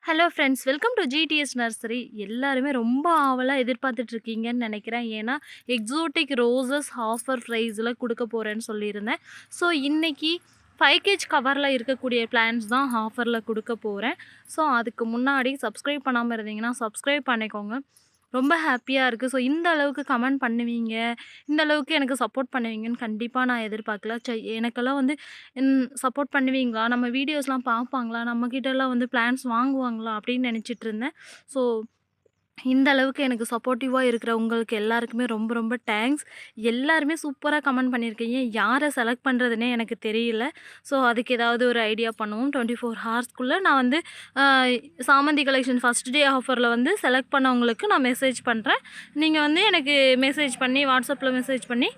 Hello friends, welcome to GDS nursery. எல்லாருமே ரொம்ப ஆவலா எதிர்பார்த்துட்டு இருக்கீங்கன்னு நினைக்கிறேன். ஏன்னா எக்ஸோட்டிக் ரோசஸ் ஆஃபர் ப்ரைஸில் கொடுக்க போகிறேன்னு சொல்லியிருந்தேன். ஸோ இன்றைக்கி 5 கேஜ் கவரில் இருக்கக்கூடிய பிளான்ஸ் தான் ஆஃபரில் கொடுக்க போகிறேன். ஸோ அதுக்கு முன்னாடி சப்ஸ்கிரைப் பண்ணாமல் இருந்தீங்கன்னா சப்ஸ்கிரைப் பண்ணிக்கோங்க. ரொம்ப ஹாப்பியாக இருக்குது. ஸோ இந்த அளவுக்கு கமெண்ட் பண்ணுவீங்க, இந்த அளவுக்கு எனக்கு சப்போர்ட் பண்ணுவீங்கன்னு கண்டிப்பாக நான் எதிர்பார்க்கல. எனக்கெல்லாம் வந்து சப்போர்ட் பண்ணுவீங்களா? நம்ம வீடியோஸ்லாம் பார்ப்பாங்களா? நம்மக்கிட்டலாம் வந்து பிளான்ஸ் வாங்குவாங்களா? அப்படின்னு நினச்சிட்டு இருந்தேன். ஸோ இந்த அளவுக்கு எனக்கு சப்போர்ட்டிவாக இருக்கிற உங்களுக்கு எல்லாருக்குமே ரொம்ப ரொம்ப தேங்க்ஸ். எல்லாருமே சூப்பராக கமெண்ட் பண்ணியிருக்கீங்க. யாரை செலக்ட் பண்ணுறதுனே எனக்கு தெரியல. ஸோ அதுக்கு ஏதாவது ஒரு ஐடியா பண்ணுவோம். 24 ஹார்ஸ்க்குள்ளே நான் வந்து சாமந்தி கலெக்ஷன் ஃபஸ்ட் டே ஆஃபரில் வந்து செலக்ட் பண்ணவங்களுக்கு நான் மெசேஜ் பண்ணுறேன். நீங்கள் வந்து எனக்கு மெசேஜ் பண்ணி வாட்ஸ்அப்பில் மெசேஜ் பண்ணி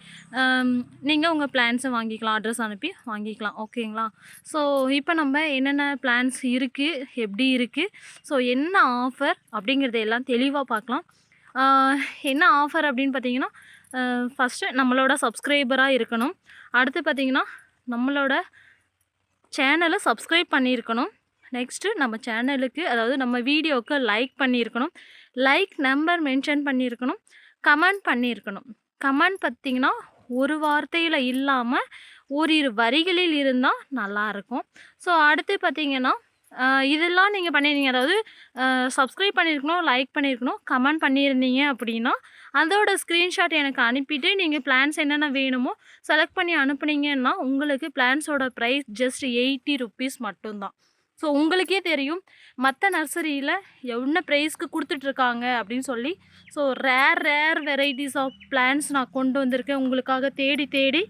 நீங்கள் உங்கள் பிளான்ஸை வாங்கிக்கலாம். அட்ரஸ் அனுப்பி வாங்கிக்கலாம். ஓகேங்களா? ஸோ இப்போ நம்ம என்னென்ன பிளான்ஸ் இருக்குது, எப்படி இருக்குது, ஸோ என்ன ஆஃபர் அப்படிங்கிறத எல்லாம் தெளிவாக பார்க்கலாம். என்ன ஆஃபர் அப்படின்னு பார்த்தீங்கன்னா, ஃபஸ்ட்டு நம்மளோட சப்ஸ்கிரைபராக இருக்கணும். அடுத்து பார்த்தீங்கன்னா நம்மளோட சேனலை சப்ஸ்கிரைப் பண்ணியிருக்கணும். நெக்ஸ்ட்டு நம்ம சேனலுக்கு, அதாவது நம்ம வீடியோவுக்கு லைக் பண்ணியிருக்கணும். லைக் நம்பர் மென்ஷன் பண்ணியிருக்கணும். கமெண்ட் பண்ணியிருக்கணும். கமெண்ட் பார்த்திங்கன்னா ஒரு வார்த்தையில் இல்லாமல் ஓரிரு வரிகளில் இருந்தால் நல்லாயிருக்கும். ஸோ அடுத்து பார்த்திங்கன்னா இதெல்லாம் நீங்கள் பண்ணியிருந்தீங்க, அதாவது சப்ஸ்கிரைப் பண்ணியிருக்கணும், லைக் பண்ணியிருக்கணும், கமெண்ட் பண்ணியிருந்தீங்க அப்படின்னா அதோட ஸ்க்ரீன்ஷாட் எனக்கு அனுப்பிட்டு நீங்கள் பிளான்ஸ் என்னென்ன வேணுமோ செலக்ட் பண்ணி அனுப்புனீங்கன்னா உங்களுக்கு பிளான்ஸோட ப்ரைஸ் ஜஸ்ட் 80 ருப்பீஸ் மட்டும்தான். ஸோ உங்களுக்கே தெரியும் மற்ற நர்சரியில் என்ன ப்ரைஸ்க்கு கொடுத்துட்ருக்காங்க அப்படின்னு சொல்லி. So rare varieties of plants நான் கொண்டு வந்திருக்கேன் உங்களுக்காக தேடி.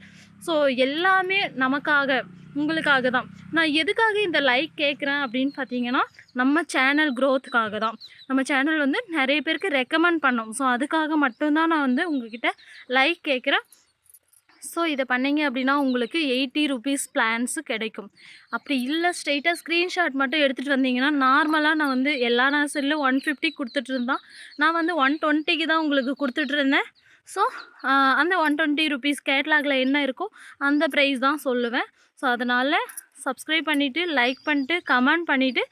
ஸோ எல்லாமே நமக்காக, உங்களுக்காக தான். நான் எதுக்காக இந்த லைக் கேட்குறேன் அப்படின்னு பார்த்தீங்கன்னா, நம்ம சேனல் க்ரோத்துக்காக தான். நம்ம சேனல் வந்து நிறைய பேருக்கு ரெக்கமெண்ட் பண்ணோம். ஸோ அதுக்காக மட்டும்தான் நான் வந்து உங்ககிட்ட லைக் கேட்குறேன். ஸோ இதை பண்ணிங்க அப்படின்னா உங்களுக்கு 80 ருப்பீஸ் பிளான்ஸு கிடைக்கும். அப்படி இல்லை, ஸ்ட்ரெயிட்டாக ஸ்க்ரீன்ஷாட் மட்டும் எடுத்துகிட்டு வந்தீங்கன்னா, நார்மலாக நான் வந்து எல்லா நர்சரியிலும் 150 கொடுத்துட்ருந்தேன். நான் வந்து 120க்கு தான் உங்களுக்கு கொடுத்துட்ருந்தேன். ஸோ அந்த 120 ருப்பீஸ் கேட்லாகில் என்ன இருக்கோ அந்த ப்ரைஸ் தான் சொல்லுவேன். ஸோ அதனால் சப்ஸ்கிரைப் பண்ணிவிட்டு, லைக் பண்ணிட்டு, கமெண்ட் பண்ணிவிட்டு,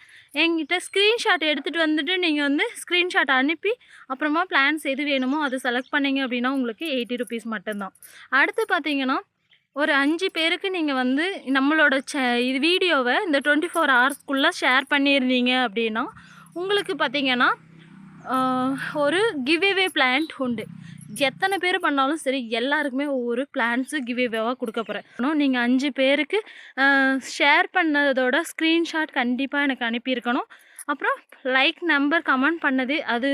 என்கிட்ட ஸ்க்ரீன்ஷாட் எடுத்துகிட்டு வந்துட்டு நீங்கள் வந்து ஸ்க்ரீன்ஷாட் அனுப்பி அப்புறமா பிளான்ஸ் எது வேணுமோ அதை செலக்ட் பண்ணிங்க அப்படின்னா உங்களுக்கு 80 ருப்பீஸ் மட்டும்தான். அடுத்து பார்த்தீங்கன்னா, ஒரு 5 பேருக்கு நீங்கள் வந்து நம்மளோட இது வீடியோவை இந்த 24 ஹவர்ஸ்க்குள்ளே ஷேர் பண்ணியிருந்தீங்க அப்படின்னா உங்களுக்கு பார்த்தீங்கன்னா ஒரு கிவ்அவே பிளான்ட் உண்டு. எத்தனை பேர் பண்ணாலும் சரி எல்லாருக்குமே ஒவ்வொரு பிளான்ஸு கிவ்அவேவாக கொடுக்க போகிறேன். நீங்கள் 5 பேருக்கு ஷேர் பண்ணதோட ஸ்க்ரீன்ஷாட் கண்டிப்பாக எனக்கு அனுப்பியிருக்கணும். அப்புறம் லைக் நம்பர் கமெண்ட் பண்ணது, அது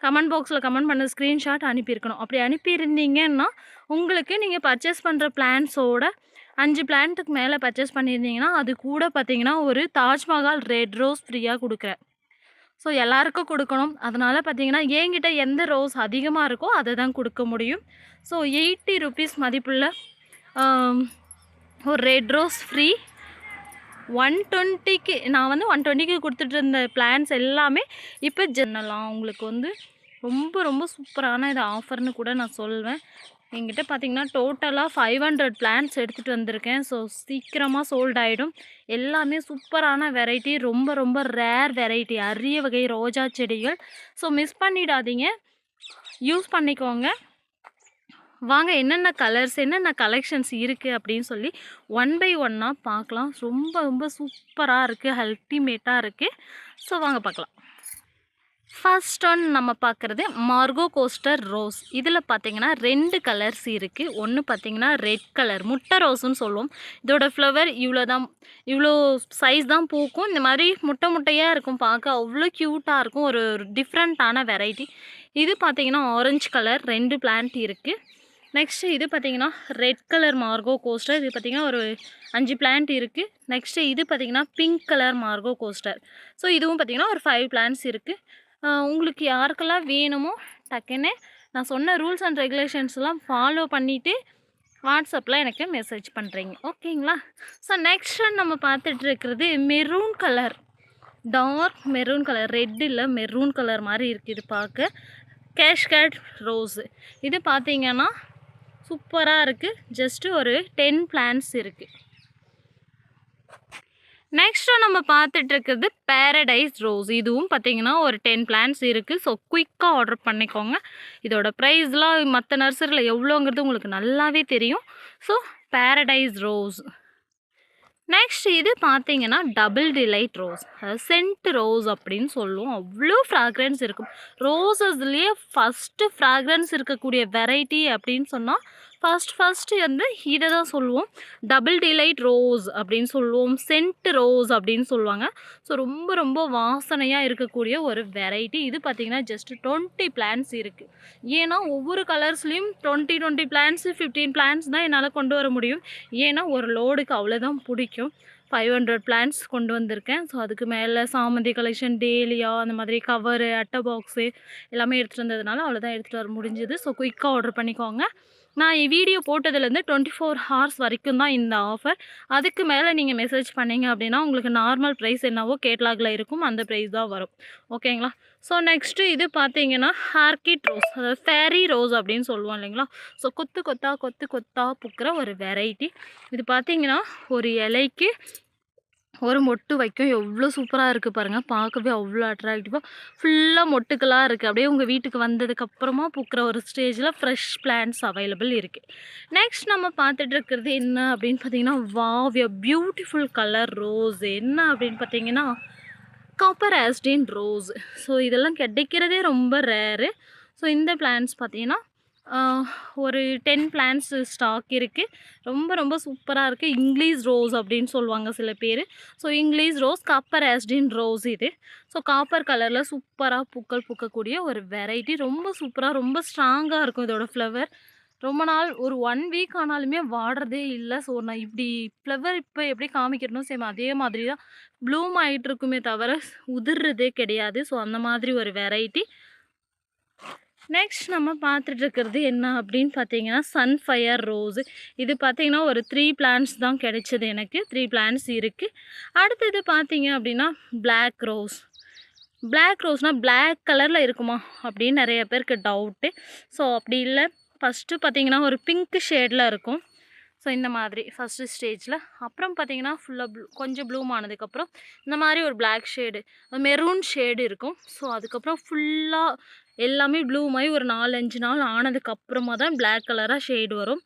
கமெண்ட் பாக்ஸில் கமெண்ட் பண்ணது ஸ்க்ரீன்ஷாட் அனுப்பியிருக்கணும். அப்படி அனுப்பியிருந்தீங்கன்னா உங்களுக்கு நீங்கள் பர்ச்சேஸ் பண்ணுற பிளான்ஸோட 5 பிளான்ட்டுக்கு மேலே பர்ச்சேஸ் பண்ணியிருந்தீங்கன்னா அது கூட பார்த்தீங்கன்னா ஒரு தாஜ்மஹால் ரெட் ரோஸ் ஃப்ரீயாக கொடுக்குறேன். ஸோ எல்லாருக்கும் கொடுக்கணும். அதனால் பார்த்தீங்கன்னா என்கிட்ட எந்த ரோஸ் அதிகமாக இருக்கோ அதை தான் கொடுக்க முடியும். ஸோ 80 ருப்பீஸ் மதிப்புள்ள ஒரு ரெட் ரோஸ் ஃப்ரீ. 120க்கு நான் வந்து 120க்கு கொடுத்துட்டு இருந்த பிளான்ஸ் எல்லாமே இப்போ ஜன்னலாம் உங்களுக்கு வந்து ரொம்ப ரொம்ப சூப்பரான இது ஆஃபர்னு கூட நான் சொல்வேன். என்கிட்ட பார்த்திங்கன்னா டோட்டலாக 500 பிளான்ஸ் எடுத்துகிட்டு வந்திருக்கேன். ஸோ சீக்கிரமாக சோல்ட் ஆகிடும். எல்லாமே சூப்பரான வெரைட்டி, ரொம்ப ரொம்ப ரேர் வெரைட்டி, அரிய வகை ரோஜா செடிகள். ஸோ மிஸ் பண்ணிடாதீங்க, யூஸ் பண்ணிக்கோங்க. வாங்க என்னென்ன கலர்ஸ், என்னென்ன கலெக்ஷன்ஸ் இருக்குது அப்படின்னு சொல்லி ஒன் பை ஒன்னாக பார்க்கலாம். ரொம்ப ரொம்ப சூப்பராக இருக்குது, அல்டிமேட்டாக இருக்குது. ஸோ வாங்க பார்க்கலாம். ஃபர்ஸ்ட் ஒன் நம்ம பார்க்குறது மார்கோ கோஸ்டர் ரோஸ். இதில் பார்த்திங்கன்னா 2 கலர்ஸ் இருக்குது. ஒன்று பார்த்திங்கன்னா ரெட் கலர், முட்டை ரோஸுன்னு சொல்லுவோம். இதோட ஃப்ளவர் இவ்வளோ சைஸ் தான் பூக்கும். இந்த மாதிரி முட்டையாக இருக்கும், பார்க்க அவ்வளோ க்யூட்டாக இருக்கும். ஒரு டிஃப்ரெண்ட்டான வெரைட்டி. இது பார்த்திங்கன்னா ஆரஞ்சு கலர் 2 பிளான்ட் இருக்குது. நெக்ஸ்ட்டு இது பார்த்திங்கன்னா ரெட் கலர் மார்கோ கோஸ்டர். இது பார்த்திங்கன்னா ஒரு 5 பிளான்ட் இருக்குது. நெக்ஸ்ட்டு இது பார்த்திங்கன்னா pink colour Margo Koster. So இதுவும் பார்த்திங்கன்னா ஒரு 5 பிளான்ட்ஸ் இருக்குது. உங்களுக்கு யாருக்கெல்லாம் வேணுமோ டக்குன்னு நான் சொன்ன ரூல்ஸ் அண்ட் ரெகுலேஷன்ஸ்லாம் ஃபாலோ பண்ணிவிட்டு வாட்ஸ்அப்பில் எனக்கு மெசேஜ் பண்ணுறீங்க. ஓகேங்களா? ஸோ நெக்ஸ்ட் நம்ம பார்த்துட்டு இருக்கிறது maroon colour, dark maroon colour, red இல்லை மெரூன் கலர் மாதிரி இருக்குது இது பார்க்க. கேஷ்கேட் ரோஸு. இது பார்த்திங்கன்னா சூப்பராக இருக்குது. ஜஸ்ட்டு ஒரு 10 பிளான்ட்ஸ் இருக்குது. நெக்ஸ்ட்டு நம்ம பார்த்துட்டு இருக்கிறது பேரடைஸ் ரோஸ். இதுவும் பார்த்தீங்கன்னா ஒரு 10 பிளான்ட்ஸ் இருக்குது. ஸோ குயிக்கா ஆர்டர் பண்ணிக்கோங்க. இதோட ப்ரைஸ்லாம் மற்ற நர்சரியில் எவ்வளோங்கிறது உங்களுக்கு நல்லாவே தெரியும். So paradise rose. நெக்ஸ்ட் இது பார்த்தீங்கன்னா டபுள் டிலைட் ரோஸ், அதாவது சென்ட் ரோஸ் அப்படின்னு சொல்லுவோம். அவ்வளோ ஃப்ராக்ரன்ஸ் இருக்கும். ரோஸஸ்லேயே ஃபஸ்ட்டு ஃப்ராக்ரன்ஸ் இருக்கக்கூடிய வெரைட்டி அப்படின்னு சொன்னால் ஃபஸ்ட்டு வந்து இதை தான் சொல்லுவோம். டபுள் டிலைட் ரோஸ் அப்படின்னு சொல்லுவோம், சென்ட் ரோஸ் அப்படின்னு சொல்லுவாங்க. ஸோ ரொம்ப ரொம்ப வாசனையாக இருக்கக்கூடிய ஒரு வெரைட்டி. இது பார்த்திங்கன்னா ஜஸ்ட் 20 பிளான்ட்ஸ் இருக்குது. ஏன்னா ஒவ்வொரு கலர்ஸ்லேயும் 20 பிளான்ட்ஸு 15 பிளான்ட்ஸ் தான் என்னால் கொண்டு வர முடியும். ஏன்னா ஒரு லோடுக்கு அவ்வளோதான் பிடிக்கும். 500 பிளான்ட்ஸ் கொண்டு வந்திருக்கேன். ஸோ அதுக்கு மேலே சாமந்தி கலெக்ஷன், டேலியா, அந்த மாதிரி கவரு, அட்டை பாக்ஸு எல்லாமே எடுத்துகிட்டு வந்ததுனால அவ்வளோதான் எடுத்துகிட்டு வர முடிஞ்சுது. ஸோ குயிக்காக ஆர்டர் பண்ணிக்கோங்க. நான் வீடியோ போட்டதுலேருந்து 24 ஹார்ஸ் வரைக்கும் தான் இந்த ஆஃபர். அதுக்கு மேலே நீங்கள் மெசேஜ் பண்ணிங்க அப்படின்னா உங்களுக்கு நார்மல் ப்ரைஸ் என்னவோ கேட்லாகில் இருக்கும், அந்த ப்ரைஸ் தான் வரும். ஓகேங்களா? ஸோ நெக்ஸ்ட்டு இது பார்த்தீங்கன்னா ஆர்கிட் ரோஸ், அதாவது ஃபேரி ரோஸ் அப்படின்னு சொல்லுவோம் இல்லைங்களா? ஸோ கொத்து கொத்தாக பூக்கிற ஒரு வெரைட்டி. இது பார்த்தீங்கன்னா ஒரு இலைக்கு ஒரு மொட்டு வைக்கும். எவ்வளோ சூப்பராக இருக்குது பாருங்கள். பார்க்கவே அவ்வளோ அட்ராக்டிவாக ஃபுல்லாக மொட்டுக்களாக இருக்குது. அப்படியே உங்கள் வீட்டுக்கு வந்ததுக்கப்புறமா பூக்கிற ஒரு ஸ்டேஜில் ஃப்ரெஷ் பிளான்ட்ஸ் அவைலபிள் இருக்குது. நெக்ஸ்ட் நம்ம பார்த்துட்டு இருக்கிறது என்ன அப்படின்னு பார்த்தீங்கன்னா, wow a beautiful colour rose. என்ன அப்படின்னு பார்த்தீங்கன்னா காப்பர் ஆஸ்டின் ரோஸ். ஸோ இதெல்லாம் கிடைக்கிறதே ரொம்ப ரேரு. ஸோ இந்த பிளான்ட்ஸ் பார்த்தீங்கன்னா ஒரு 10 பிளான்ட்ஸ் ஸ்டாக் இருக்குது. ரொம்ப ரொம்ப சூப்பராக இருக்குது. இங்கிலீஷ் ரோஸ் அப்படின்னு சொல்லுவாங்க சில பேர். So English rose, copper Austin rose இது. ஸோ காப்பர் கலரில் சூப்பராக பூக்கள் பூக்கக்கூடிய ஒரு வெரைட்டி. ரொம்ப சூப்பராக, ரொம்ப ஸ்ட்ராங்காக இருக்கும் இதோட ஃப்ளவர். ரொம்ப நாள் ஒரு 1 வீக் ஆனாலுமே வாடுறதே இல்லை. ஸோ நான் இப்படி ஃப்ளவர் இப்போ எப்படி காமிக்கிறனோ சேம் அதே மாதிரி தான் ப்ளூம் ஆகிட்டு இருக்குமே தவிர உதிர்றதே கிடையாது. ஸோ அந்த மாதிரி ஒரு வெரைட்டி. நெக்ஸ்ட் நம்ம பார்த்துட்டு இருக்கிறது என்ன அப்படின்னு பார்த்தீங்கன்னா சன்ஃபயர் ரோஸு. இது பார்த்தீங்கன்னா ஒரு 3 பிளான்ட்ஸ் தான் கிடைச்சது எனக்கு. 3 பிளான்ட்ஸ் இருக்குது. அடுத்தது பார்த்தீங்க அப்படின்னா பிளாக் ரோஸ். பிளாக் ரோஸ்னால் பிளாக் கலரில் இருக்குமா அப்படின்னு நிறைய பேருக்கு டவுட்டு. ஸோ அப்படி இல்லை. ஃபஸ்ட்டு பார்த்தீங்கன்னா ஒரு பிங்க் ஷேடில் இருக்கும். ஸோ இந்த மாதிரி ஃபஸ்ட்டு ஸ்டேஜில். அப்புறம் பார்த்தீங்கன்னா ஃபுல்லாக கொஞ்சம் ப்ளூம் ஆனதுக்கப்புறம் இந்த மாதிரி ஒரு பிளாக் ஷேடு, மெரூன் ஷேடு இருக்கும். ஸோ அதுக்கப்புறம் ஃபுல்லாக எல்லாமே ப்ளூம் ஆகி ஒரு 4-5 நாள் ஆனதுக்கப்புறமா தான் பிளாக் கலராக ஷேடு வரும்.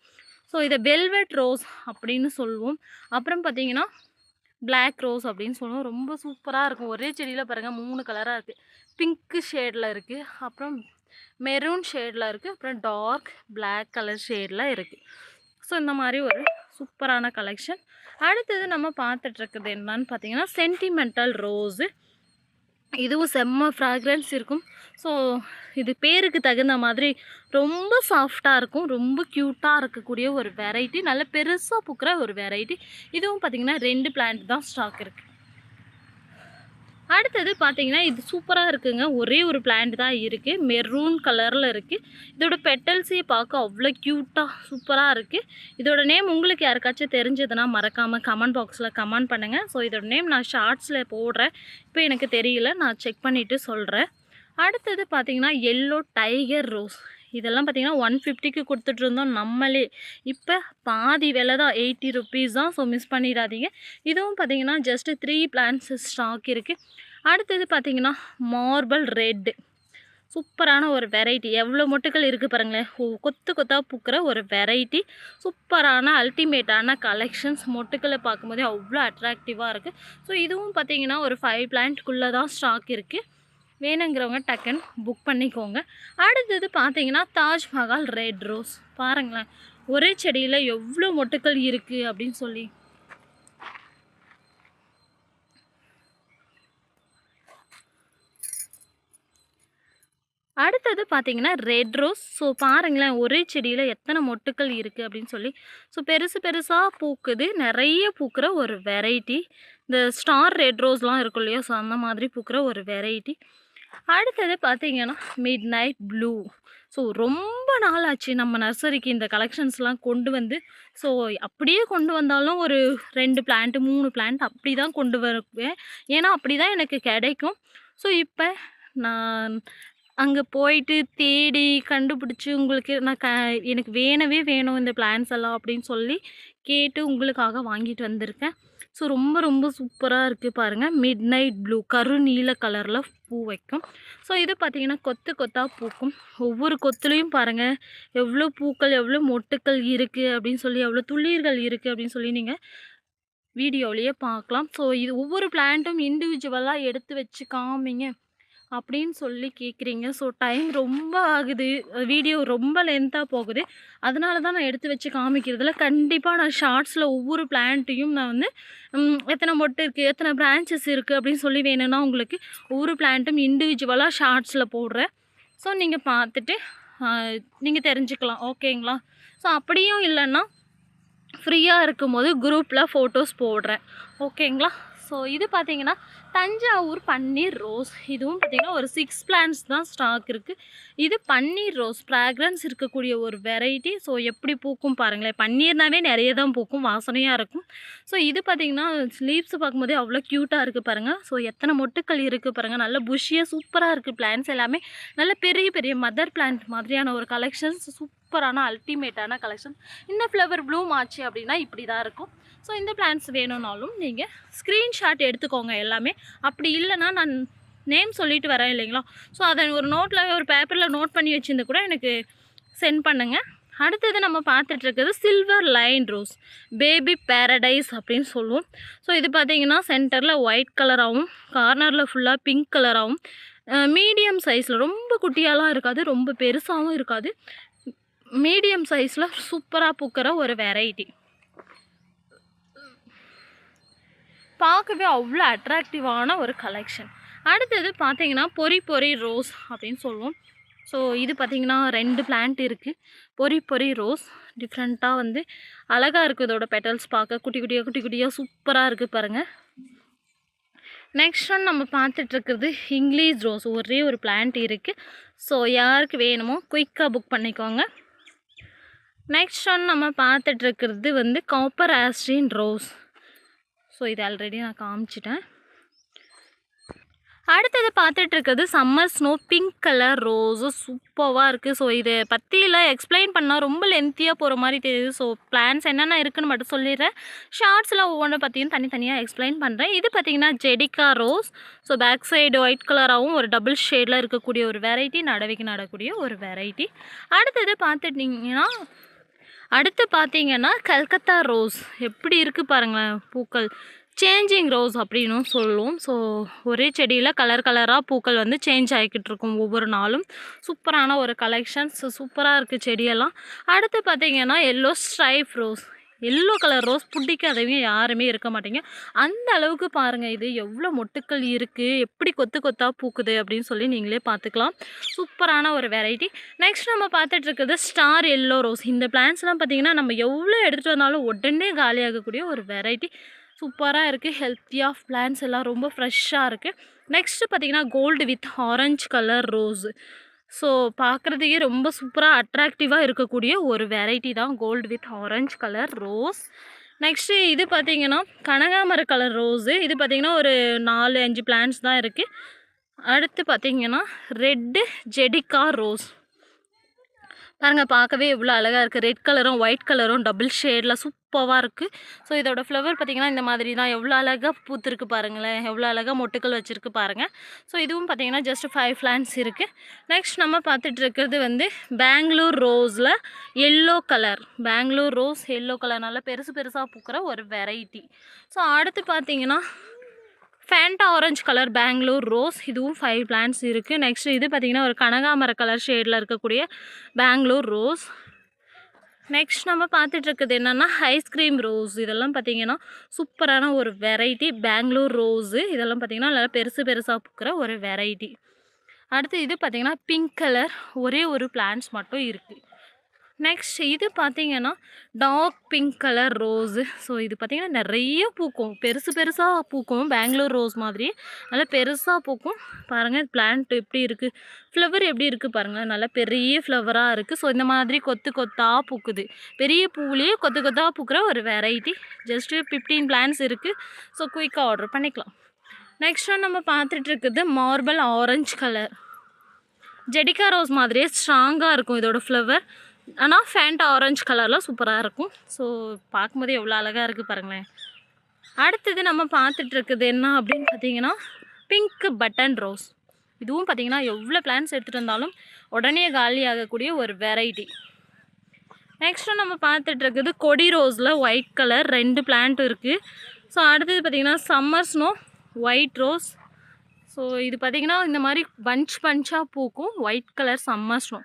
ஸோ இதை வெல்வெட் ரோஸ் அப்படின்னு சொல்லுவோம். அப்புறம் பார்த்தீங்கன்னா பிளாக் ரோஸ் அப்படின்னு சொல்லுவோம். ரொம்ப சூப்பராக இருக்கும். ஒரே செடியில் பாருங்கள் 3 கலராக இருக்குது. பிங்க்கு ஷேடில் இருக்குது, அப்புறம் மெரூன் ஷேடில் இருக்குது, அப்புறம் டார்க் பிளாக் கலர் ஷேடில் இருக்குது. ஸோ இந்த மாதிரி ஒரு சூப்பரான கலெக்ஷன். அடுத்தது நம்ம பார்த்துட்ருக்குது என்னன்னு பார்த்தீங்கன்னா சென்டிமெண்டல் ரோஸு. இதுவும் செம்ம ஃப்ராக்ரன்ஸ் இருக்கும். ஸோ இது பேருக்கு தகுந்த மாதிரி ரொம்ப சாஃப்டாக இருக்கும். ரொம்ப க்யூட்டாக இருக்கக்கூடிய ஒரு வெரைட்டி. நல்ல பெருசாக பூக்கிற ஒரு வெரைட்டி. இதுவும் பார்த்திங்கன்னா 2 பிளான்ட் தான் ஸ்டாக் இருக்குது. அடுத்தது பார்த்தீங்கன்னா இது சூப்பராக இருக்குங்க. ஒரே ஒரு பிளான்ட் தான் இருக்குது. மெரூன் கலரில் இருக்குது. இதோட பெட்டல்ஸே பார்க்க அவ்வளோ க்யூட்டாக சூப்பராக இருக்குது. இதோட நேம் உங்களுக்கு யாருக்காச்சும் தெரிஞ்சதுன்னா மறக்காமல் கமெண்ட் பாக்ஸில் கமெண்ட் பண்ணுங்கள். ஸோ இதோட நேம் நான் ஷார்ட்ஸில் போடுறேன். இப்போ எனக்கு தெரியல, நான் செக் பண்ணிவிட்டு சொல்கிறேன். அடுத்தது பார்த்தீங்கன்னா எல்லோ டைகர் ரோஸ். இதெல்லாம் பார்த்திங்கன்னா 150க்கு கொடுத்துட்ருந்தோம் நம்மளே. இப்போ பாதி விலை தான், 80 ருபீஸ் தான். ஸோ மிஸ் பண்ணிடாதீங்க. இதுவும் பார்த்திங்கன்னா ஜஸ்ட்டு 3 பிளான்ட்ஸ் ஸ்டாக் இருக்குது. அடுத்தது பார்த்திங்கன்னா மார்பிள் ரெட்டு. சூப்பரான ஒரு வெரைட்டி. எவ்வளோ மொட்டுக்கள் இருக்குது பாருங்களேன். கொத்தாக பூக்கிற ஒரு வெரைட்டி. சூப்பரான அல்டிமேட்டான கலெக்ஷன்ஸ். மொட்டுக்களை பார்க்கும்போதே அவ்வளோ அட்ராக்டிவாக இருக்குது. ஸோ இதுவும் பார்த்திங்கன்னா ஒரு 5 பிளான்ட்குள்ளே தான் ஸ்டாக் இருக்குது. வேணுங்கிறவங்க டக்குன்னு புக் பண்ணிக்கோங்க. அடுத்தது பார்த்தீங்கன்னா தாஜ்மஹால் ரெட் ரோஸ். பாருங்களேன், ஒரே செடியில் எவ்வளோ மொட்டுக்கள் இருக்குது அப்படின்னு சொல்லி. அடுத்தது பார்த்தீங்கன்னா ரெட் ரோஸ். ஸோ பாருங்களேன், ஒரே செடியில் எத்தனை மொட்டுக்கள் இருக்குது அப்படின்னு சொல்லி. ஸோ பெருசாக பூக்குது, நிறைய பூக்கிற ஒரு வெரைட்டி. இந்த ஸ்டார் ரெட் ரோஸ்லாம் இருக்கும் இல்லையா, ஸோ அந்த மாதிரி பூக்கிற ஒரு வெரைட்டி. அடுத்தது பார்த்தீங்கன்னா மிட் நைட் ப்ளூ. ஸோ ரொம்ப நாள் ஆச்சு நம்ம நர்சரிக்கு இந்த கலெக்ஷன்ஸ்லாம் கொண்டு வந்து. ஸோ அப்படியே கொண்டு வந்தாலும் ஒரு 2 பிளான்ட்டு 3 பிளான்ட் அப்படி தான் கொண்டு வருவேன். ஏன்னா அப்படி தான் எனக்கு கிடைக்கும். ஸோ இப்போ நான் அங்கே போயிட்டு தேடி கண்டுபிடிச்சி உங்களுக்கு நான் எனக்கு வேணும் இந்த பிளான்ஸ் எல்லாம் அப்படின்னு சொல்லி கேட்டு உங்களுக்காக வாங்கிட்டு வந்திருக்கேன். ஸோ ரொம்ப ரொம்ப சூப்பராக இருக்குது பாருங்கள். மிட் நைட் ப்ளூ கருநீல கலரில் பூ வைக்கும். ஸோ இது பார்த்திங்கன்னா கொத்து கொத்தாக பூக்கும். ஒவ்வொரு கொத்துலேயும் பாருங்கள் எவ்வளோ பூக்கள் எவ்வளோ மொட்டுக்கள் இருக்குது அப்படின்னு சொல்லி, எவ்வளோ துளிர்கள் இருக்குது அப்படின்னு சொல்லி நீங்கள் வீடியோவிலேயே பார்க்கலாம். ஸோ இது ஒவ்வொரு பிளான்ட்டும் இண்டிவிஜுவலாக எடுத்து வச்சு காமிங்க அப்படின்னு சொல்லி கேட்குறீங்க. ஸோ டைம் ரொம்ப ஆகுது, வீடியோ ரொம்ப லென்த்தாக போகுது. அதனால தான் நான் எடுத்து வச்சு காமிக்கிறதில்ல. கண்டிப்பாக நான் ஷார்ட்ஸில் ஒவ்வொரு பிளான்ட்டையும் நான் வந்து எத்தனை மொட்டு இருக்குது, எத்தனை பிரான்ச்சஸ் இருக்குது அப்படின்னு சொல்லி வேணும்னா உங்களுக்கு ஒவ்வொரு பிளான்ட்டும் இண்டிவிஜுவலாக ஷார்ட்ஸில் போடுறேன். ஸோ நீங்கள் பார்த்துட்டு நீங்கள் தெரிஞ்சுக்கலாம். ஓகேங்களா? ஸோ அப்படியும் இல்லைன்னா ஃப்ரீயாக இருக்கும்போது குரூப்பில் ஃபோட்டோஸ் போடுறேன். ஓகேங்களா? ஸோ இது பார்த்திங்கன்னா தஞ்சாவூர் பன்னீர் ரோஸ். இதுவும் பார்த்திங்கன்னா ஒரு 6 பிளான்ட்ஸ் தான் ஸ்டாக் இருக்குது. இது பன்னீர் ரோஸ் ஃப்ராக்ரன்ஸ் இருக்கக்கூடிய ஒரு வெரைட்டி. ஸோ எப்படி பூக்கும் பாருங்களேன். பன்னீர்னாவே நிறைய தான் பூக்கும், வாசனையாக இருக்கும். ஸோ இது பார்த்திங்கன்னா லீவ்ஸ் பார்க்கும்போதே அவ்வளோ க்யூட்டாக இருக்குது பாருங்கள். ஸோ எத்தனை மொட்டுக்கள் இருக்குது பாருங்கள். நல்ல புஷ்ஷியாக சூப்பராக இருக்குது. பிளான்ட்ஸ் எல்லாமே நல்ல பெரிய பெரிய மதர் பிளான்ட் மாதிரியான ஒரு கலெக்ஷன்ஸ், சூப்பரான அல்டிமேட்டான கலெக்ஷன். இன்னும் ஃப்ளவர் ப்ளூம் ஆச்சு அப்படின்னா இப்படி தான் இருக்கும். ஸோ இந்த பிளான்ட்ஸ் வேணும்னாலும் நீங்கள் ஸ்க்ரீன்ஷாட் எடுத்துக்கோங்க எல்லாமே. அப்படி இல்லைன்னா நான் நேம் சொல்லிட்டு வரேன் இல்லைங்களா? ஸோ அதை ஒரு நோட்டில் ஒரு பேப்பரில் நோட் பண்ணி வச்சுருந்து கூட எனக்கு சென்ட் பண்ணுங்கள். அடுத்தது நம்ம பார்த்துட்ருக்கிறது silver line rose, baby paradise அப்படின்னு சொல்லுவோம். ஸோ இது பார்த்திங்கன்னா சென்டரில் ஒயிட் கலராகவும் கார்னரில் ஃபுல்லாக பிங்க் கலராகவும் மீடியம் சைஸில், ரொம்ப குட்டியாலாம் இருக்காது, ரொம்ப பெருசாகவும் இருக்காது, மீடியம் சைஸில் சூப்பராக பூக்கிற ஒரு வெரைட்டி. பார்க்கவே அவ்வளோ அட்ராக்டிவான ஒரு கலெக்ஷன். அடுத்தது பார்த்திங்கன்னா பொரி பொரி ரோஸ் அப்படின்னு சொல்லுவோம். ஸோ இது பார்த்திங்கன்னா 2 பிளான்ட் இருக்குது. பொரி பொரி ரோஸ் டிஃப்ரெண்ட்டாக வந்து அழகாக இருக்குது. இதோட பெட்டல்ஸ் பார்க்க குட்டி குட்டியாக சூப்பராக இருக்குது பாருங்கள். நெக்ஸ்ட் ஒன் நம்ம பார்த்துட்ருக்கிறது இங்கிலீஷ் ரோஸ். ஒரே ஒரு பிளான்ட் இருக்குது. ஸோ யாருக்கு வேணுமோ குயிக்காக புக் பண்ணிக்கோங்க. நெக்ஸ்ட் ஒன் நம்ம பார்த்துட்ருக்கிறது வந்து copper Austrian rose. So already ஆல்ரெடி நான் காமிச்சிட்டேன். அடுத்தது பார்த்துட்ருக்கிறது summer snow pink colour rose சூப்பராக இருக்குது. ஸோ இதை பற்றியில் எக்ஸ்பிளைன் பண்ணால் ரொம்ப லென்த்தியாக போகிற மாதிரி தெரியுது. ஸோ பிளான்ஸ் என்னென்ன இருக்குதுன்னு மட்டும் சொல்லிடுறேன். ஷார்ட்ஸில் ஒவ்வொன்றை பற்றியும் தனித்தனியாக எக்ஸ்பிளைன் பண்ணுறேன். இது பார்த்திங்கன்னா ஜெடிகா rose. So back side white கலராகவும் ஒரு டபுள் ஷேடில் இருக்கக்கூடிய ஒரு வெரைட்டி, நடவைக்கு நடக்கூடிய ஒரு வெரைட்டி. அடுத்தது பார்த்திங்கன்னா கல்கத்தா ரோஸ். எப்படி இருக்குது பாருங்களேன் பூக்கள். சேஞ்சிங் ரோஸ் அப்படின்னும் சொல்லுவோம். ஸோ ஒரே செடியில் கலராக பூக்கள் வந்து சேஞ்ச் ஆகிக்கிட்டு இருக்கும் ஒவ்வொரு நாளும். சூப்பரான ஒரு கலெக்ஷன்ஸ், சூப்பராக இருக்குது செடியெல்லாம். அடுத்து பார்த்திங்கன்னா yellow stripe rose. Yellow colour rose பிடிக்காதவங்க யாருமே இருக்க மாட்டீங்க. அந்த அளவுக்கு பாருங்கள் இது எவ்வளோ மொட்டுக்கள் இருக்குது, எப்படி கொத்து கொத்தாக பூக்குது அப்படின்னு சொல்லி நீங்களே பார்த்துக்கலாம். சூப்பரான ஒரு வெரைட்டி. நெக்ஸ்ட் நம்ம பார்த்துட்ருக்கிறது ஸ்டார் எல்லோ ரோஸ். இந்த பிளான்ஸ்லாம் பார்த்திங்கன்னா நம்ம எவ்வளோ எடுத்துகிட்டு வந்தாலும் உடனே காலியாகக்கூடிய ஒரு வெரைட்டி. சூப்பராக இருக்குது. ஹெல்த்தியாக பிளான்ஸ் எல்லாம் ரொம்ப ஃப்ரெஷ்ஷாக இருக்குது. நெக்ஸ்ட்டு பார்த்திங்கன்னா gold with orange colour rose. So பார்க்குறதுக்கே ரொம்ப சூப்பராக அட்ராக்டிவாக இருக்கக்கூடிய ஒரு வெரைட்டி தான் gold with orange colour rose. Next இது பார்த்திங்கன்னா கனகாமர கலர் ரோஸு. இது பார்த்திங்கன்னா ஒரு 4-5 பிளான்ட்ஸ் தான் இருக்குது. அடுத்து பார்த்திங்கன்னா ரெட்டு ஜெடிகா ரோஸ். பாருங்கள் பார்க்கவே எவ்வளோ அழகாக இருக்குது. ரெட் கலரும் ஒயிட் கலரும் டபுள் ஷேடில் சூப்பராக இருக்குது. ஸோ இதோட ஃப்ளவர் பார்த்திங்கன்னா இந்த மாதிரி தான் எவ்வளோ அழகாக பூத்துருக்கு பாருங்களேன், எவ்வளோ அழகாக மொட்டுக்கள் வச்சுருக்கு பாருங்கள். ஸோ இதுவும் பார்த்திங்கன்னா ஜஸ்ட் 5 பிளான்ட்ஸ் இருக்குது. நெக்ஸ்ட் நம்ம பார்த்துட்டு இருக்கிறது வந்து பெங்களூர் ரோஸில் yellow colour. Bangalore rose yellow colour நல்லா பெருசாக பூக்கிற ஒரு வெரைட்டி. ஸோ அடுத்து பார்த்திங்கன்னா Fanta orange colour Bangalore rose. இதுவும் 5 பிளான்ட்ஸ் இருக்குது. நெக்ஸ்ட் இது பார்த்திங்கன்னா ஒரு கனகாமர கலர் ஷேடில் இருக்கக்கூடிய பெங்களூர் ரோஸ். நெக்ஸ்ட் நம்ம பார்த்துட்ருக்குது என்னென்னா ஐஸ்கிரீம் ரோஸ். இதெல்லாம் பார்த்திங்கன்னா சூப்பரான ஒரு வெரைட்டி பெங்களூர் ரோஸு. இதெல்லாம் பார்த்திங்கன்னா நல்லா பெருசாக பூக்கிற ஒரு வெரைட்டி. அடுத்து இது பார்த்திங்கன்னா பிங்க் கலர் ஒரே ஒரு பிளான்ட்ஸ் மட்டும் இருக்குது. நெக்ஸ்ட் இது பார்த்திங்கன்னா dark pink colour rose. So இது பார்த்திங்கன்னா நிறைய பூக்கும், பெருசாக பூக்கும். பெங்களூர் ரோஸ் மாதிரி நல்லா பெருசாக பூக்கும். பாருங்கள் பிளான்ட் எப்படி இருக்குது, ஃப்ளவர் எப்படி இருக்குது பாருங்கள், நல்லா பெரிய ஃப்ளவராக இருக்குது. ஸோ இந்த மாதிரி கொத்தாக பூக்குது. பெரிய பூவிலேயே கொத்தாக பூக்கிற ஒரு வெரைட்டி. ஜஸ்ட்டு 15 பிளான்ட்ஸ் இருக்குது. ஸோ குயிக்காக ஆர்டர் பண்ணிக்கலாம். நெக்ஸ்ட் ஒன் நம்ம பார்த்துட்டு இருக்குது மார்பிள் ஆரஞ்சு கலர். ஜெடிகா ரோஸ் மாதிரியே ஸ்ட்ராங்காக இருக்கும் இதோட ஃப்ளவர். ஆனால் ஃபேண்டா ஆரஞ்சு கலரில் சூப்பராக இருக்கும். ஸோ பார்க்கும்போதே எவ்வளோ அழகாக இருக்குது பாருங்களேன். அடுத்தது நம்ம பார்த்துட்டு இருக்குது என்ன அப்படின்னு பார்த்தீங்கன்னா பிங்க் பட்டன் ரோஸ். இதுவும் பார்த்தீங்கன்னா எவ்வளோ பிளான்ஸ் எடுத்துகிட்டு வந்தாலும் உடனே காலி ஆகக்கூடிய ஒரு வெரைட்டி. நெக்ஸ்ட்டு நம்ம பார்த்துட்டு இருக்குது கொடி ரோஸில் ஒயிட் கலர் 2 பிளான்ட் இருக்குது. ஸோ அடுத்தது பார்த்திங்கன்னா summer snow white rose. So இது பார்த்திங்கன்னா இந்த மாதிரி பஞ்சாக பூக்கும் ஒயிட் கலர் சம்மர் ஸ்னோ.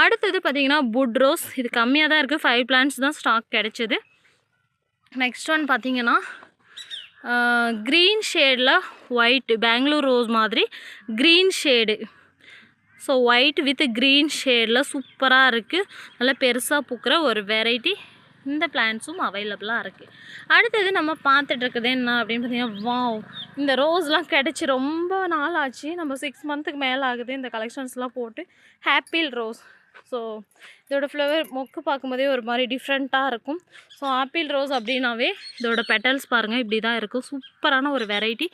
அடுத்தது பார்த்திங்கன்னா புட் ரோஸ். இது கம்மியாக தான் இருக்குது, 5 பிளான்ட்ஸ் தான் ஸ்டாக் கிடச்சிது. நெக்ஸ்ட் ஒன் பார்த்திங்கன்னா க்ரீன் ஷேடில் ஒயிட் பெங்களூர் ரோஸ் மாதிரி green shade. So white with green ஷேடில் சூப்பராக இருக்குது, நல்லா பெருசாக பூக்கிற ஒரு வெரைட்டி. இந்த பிளான்ட்ஸும் அவைலபிளாக இருக்குது. அடுத்தது நம்ம பார்த்துட்ருக்குது என்ன அப்படின்னு பார்த்தீங்கன்னா வாவ், இந்த ரோஸ்லாம் கிடச்சி ரொம்ப நாள் ஆச்சு. நம்ம 6 மந்த்துக்கு மேலே ஆகுது இந்த கலெக்ஷன்ஸ்லாம் போட்டு. Apple rose. ஸோ இதோட ஃப்ளவர் மொக்கு பார்க்கும்போதே ஒரு மாதிரி டிஃப்ரெண்ட்டாக இருக்கும். ஸோ ஆப்பிள் ரோஸ் அப்படின்னாவே இதோட பெட்டல்ஸ் பாருங்கள் இப்படி தான் இருக்கும். சூப்பரான ஒரு வெரைட்டி.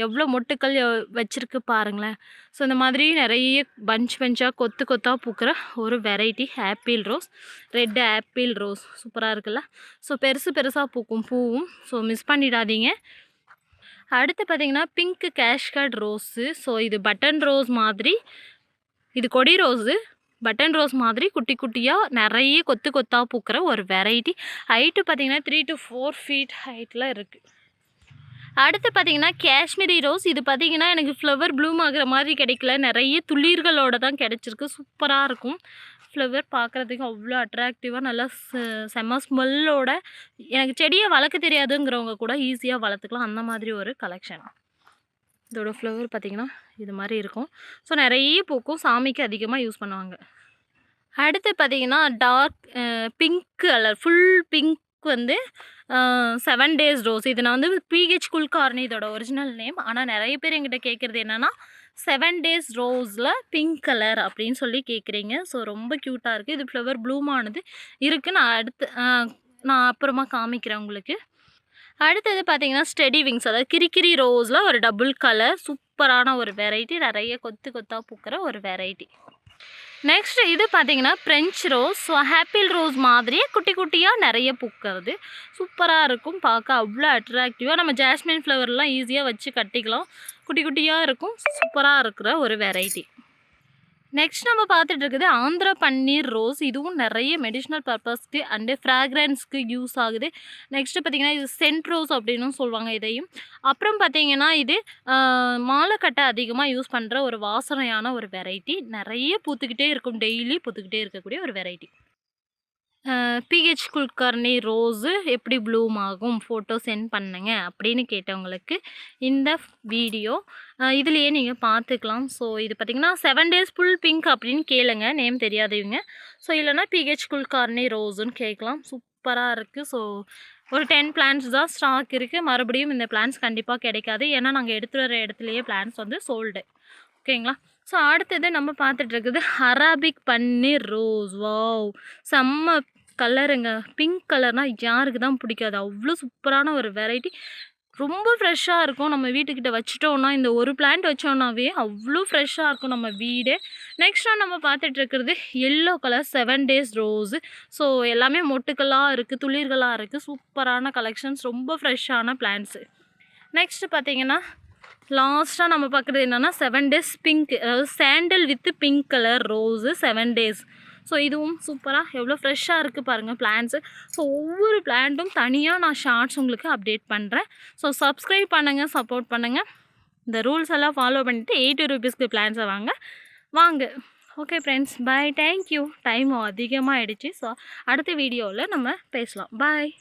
எவ்வளோ மொட்டுக்கள் வச்சுருக்கு பாருங்களேன். ஸோ இந்த மாதிரி நிறைய பஞ்சாக கொத்தாக பூக்கிற ஒரு variety apple rose. Red apple rose சூப்பராக இருக்குல்ல. ஸோ பெருசாக பூக்கும் பூவும். ஸோ மிஸ் பண்ணிடாதீங்க. அடுத்து பார்த்திங்கன்னா பிங்க் கேஷ்கட் ரோஸு. ஸோ இது பட்டன் ரோஸ் மாதிரி, இது கொடி ரோஸு. பட்டன் ரோஸ் மாதிரி குட்டி குட்டியாக நிறைய கொத்தாக பூக்கிற ஒரு வெரைட்டி. ஹைட்டு பார்த்திங்கன்னா 3 to 4 feet ஹைட்டில் இருக்குது. அடுத்து பார்த்திங்கன்னா காஷ்மீரி ரோஸ். இது பார்த்திங்கன்னா எனக்கு ஃப்ளவர் ப்ளூம் ஆகிற மாதிரி கிடைக்கல, நிறைய துளிர்களோடு தான் கிடச்சிருக்கு. சூப்பராக இருக்கும் ஃப்ளவர், பார்க்குறதுக்கு அவ்வளோ அட்ராக்டிவாக நல்லா செம்ம ஸ்மெல்லோட. எனக்கு செடியை வளர்க்க தெரியாதுங்கிறவங்க கூட ஈஸியாக வளர்த்துக்கலாம், அந்த மாதிரி ஒரு கலெக்ஷன். இதோட ஃப்ளவர் பார்த்திங்கன்னா இது மாதிரி இருக்கும். ஸோ நிறைய பூக்கும், சாமிக்கு அதிகமாக யூஸ் பண்ணுவாங்க. அடுத்து பார்த்திங்கன்னா dark pink colour, full pink வந்து 7 days ரோஸ். இது நான் வந்து PH குல்கார்னி இதோட ஒரிஜினல் நேம். ஆனால் நிறைய பேர் எங்கிட்ட கேட்குறது என்னென்னா 7 days ரோஸில் பிங்க் கலர் அப்படின்னு சொல்லி கேட்குறீங்க. ஸோ ரொம்ப க்யூட்டாக இருக்குது. இது ஃப்ளவர் ப்ளூமானது இருக்குது. நான் அப்புறமா காமிக்கிறேன் உங்களுக்கு. அடுத்தது பார்த்திங்கன்னா ஸ்டெடி விங்ஸ், அதாவது கிரிக்கிரி ரோஸில் ஒரு டபுள் கலர் சூப்பரான ஒரு வெரைட்டி. நிறைய கொத்தாக பூக்கிற ஒரு வெரைட்டி. நெக்ஸ்ட் இது பார்த்திங்கன்னா French rose. So apple rose மாதிரியே குட்டி குட்டியாக நிறைய பூக்கிறது சூப்பராக இருக்கும், பார்க்க அவ்வளோ அட்ராக்டிவாக. நம்ம ஜாஸ்மின் ஃப்ளவர்லாம் ஈஸியாக வச்சு கட்டிக்கலாம், குட்டி குட்டியாக இருக்கும், சூப்பராக இருக்கிற ஒரு வெரைட்டி. நெக்ஸ்ட் நம்ம பார்த்துட்டு இருக்குது ஆந்திரா பன்னீர் ரோஸ். இதுவும் நிறைய மெடிஷனல் பர்பஸ்க்கு அண்டு ஃப்ராக்ரன்ஸ்க்கு யூஸ் ஆகுது. நெக்ஸ்ட்டு பார்த்திங்கன்னா இது சென்ட் ரோஸ் அப்படின்னு சொல்லுவாங்க இதையும். அப்புறம் பார்த்திங்கன்னா இது மாலை கட்டை அதிகமாக யூஸ் பண்ணுற ஒரு வாசனையான ஒரு வெரைட்டி. நிறைய பூத்துக்கிட்டே இருக்கும், டெய்லி பூத்துக்கிட்டே இருக்கக்கூடிய ஒரு வெரைட்டி. PH குல்கர்னி ரோஸு எப்படி ப்ளூம் ஆகும், ஃபோட்டோ சென்ட் பண்ணுங்க அப்படின்னு கேட்டவங்களுக்கு இந்த வீடியோ இதுலேயே நீங்கள் பார்த்துக்கலாம். ஸோ இது பார்த்திங்கன்னா 7 days ஃபுல் பிங்க் அப்படின்னு கேளுங்க, நேம் தெரியாதவங்க. ஸோ இல்லைனா PH குல்கர்னி ரோஸுன்னு கேட்கலாம். சூப்பராக இருக்குது. ஸோ ஒரு 10 பிளான்ஸ் தான் ஸ்டாக் இருக்குது. மறுபடியும் இந்த பிளான்ஸ் கண்டிப்பாக கிடைக்காது, ஏன்னா நாங்கள் எடுத்துகிட்டு வர இடத்துலையே பிளான்ஸ் வந்து சோல்டு. ஓகேங்களா. ஸோ அடுத்தது நம்ம பார்த்துட்ருக்குது அரபிக் பன்னீர் ரோஸ். வாவ், செம்ம கலருங்க. பிங்க் கலர்னால் யாருக்கு தான் பிடிக்காது, அவ்வளோ சூப்பரான ஒரு வெரைட்டி. ரொம்ப ஃப்ரெஷ்ஷாக இருக்கும். நம்ம வீட்டுக்கிட்ட வச்சிட்டோன்னா, இந்த ஒரு பிளான்ட் வச்சோன்னாவே அவ்வளோ ஃப்ரெஷ்ஷாக இருக்கும் நம்ம வீடு. நெக்ஸ்ட்டாக நம்ம பார்த்துட்ருக்கிறது yellow colour 7 days rose. So எல்லாமே மொட்டுக்களாக இருக்குது, துளிர்களாக இருக்குது. சூப்பரான கலெக்ஷன்ஸ், ரொம்ப ஃப்ரெஷ்ஷான பிளான்ட்ஸு. நெக்ஸ்ட்டு பார்த்திங்கன்னா லாஸ்ட்டாக நம்ம பார்க்குறது என்னென்னா 7 days பிங்க், அதாவது sandal with pink colour rose 7 days. So இதுவும் சூப்பராக எவ்வளோ ஃப்ரெஷ்ஷாக இருக்குது பாருங்கள் பிளான்ட்ஸு. ஸோ ஒவ்வொரு பிளான்ட்டும் தனியாக நான் ஷார்ட்ஸ் உங்களுக்கு அப்டேட் பண்ணுறேன். ஸோ சப்ஸ்கிரைப் பண்ணுங்கள், சப்போர்ட் பண்ணுங்கள். இந்த ரூல்ஸ் எல்லாம் ஃபாலோ பண்ணிவிட்டு 80 rupeesக்கு பிளான்ஸை வாங்க. ஓகே ஃப்ரெண்ட்ஸ், பாய், தேங்க்யூ. டைம் அதிகமாக ஆகிடுச்சு. ஸோ அடுத்த வீடியோவில் நம்ம பேசலாம். பாய்.